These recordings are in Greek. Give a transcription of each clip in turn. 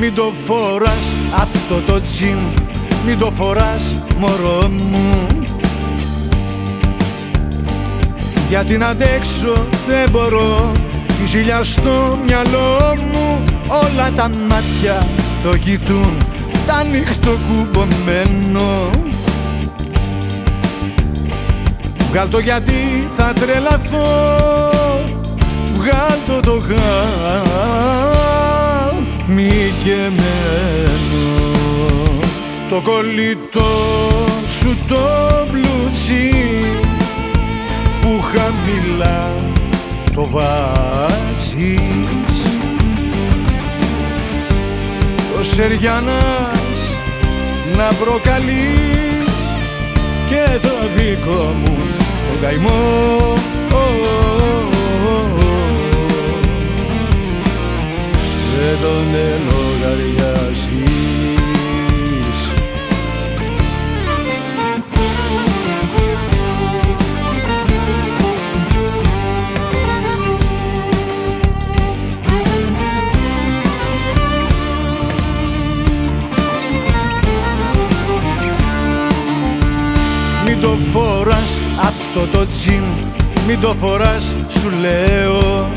Μην το φοράς αυτό το τζιν, μην το φοράς μωρό μου, γιατί να αντέξω δεν μπορώ τη ζήλια στο μυαλό μου. Όλα τα μάτια το κοιτούν, τα ανοιχτό κουμπωμένο. Βγάλ' το γιατί θα τρελαθώ, βγάλ' το γάμι και μένω. Το κολλητό σου το μπλουτσί που χαμηλά το βάζεις, το Σεριανάς να προκαλείς και το δικό μου το καημό. Δεν τον ελογαριάζεις. Μην το φοράς αυτό το τζιν, μην το φοράς σου λέω,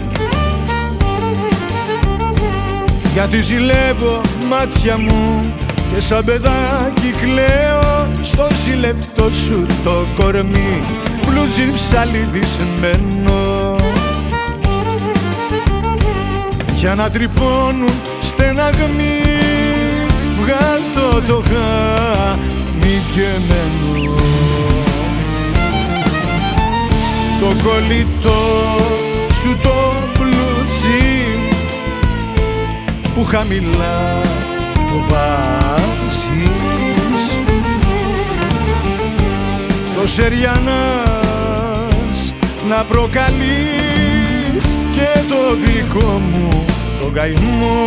γιατί ζηλεύω μάτια μου και σαν παιδάκι κλαίω στο ζηλευτό σου το κορμί, μπλουτζιν ψαλιδισμένο, για να τρυπώνουν στεναγμοί. Βγάλ' το γάμι και μένω. Το κολλητό σου το πλουτσί που χαμηλά το βάζεις, το Σεριανάς να προκαλείς και το δικό μου τον καημό.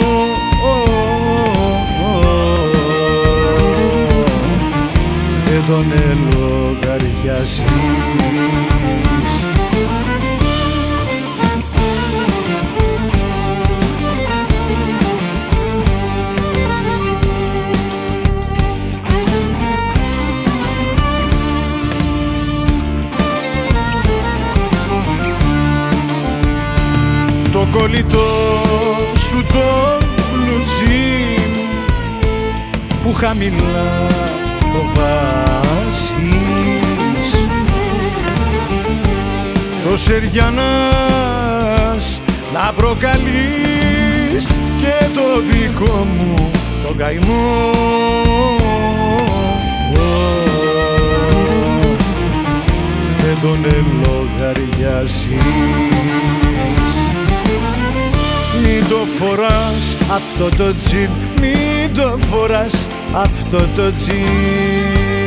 Και τον ελογαριάζεις. Το κολλητό σου το πλουτσί που χαμηλά το βάζεις, το Σεριανάς να προκαλείς και το δικό μου τον καημό. Δεν τον ελογαριάζεις. Μην το φοράς αυτό το τζιν, μην το φοράς αυτό το τζιν.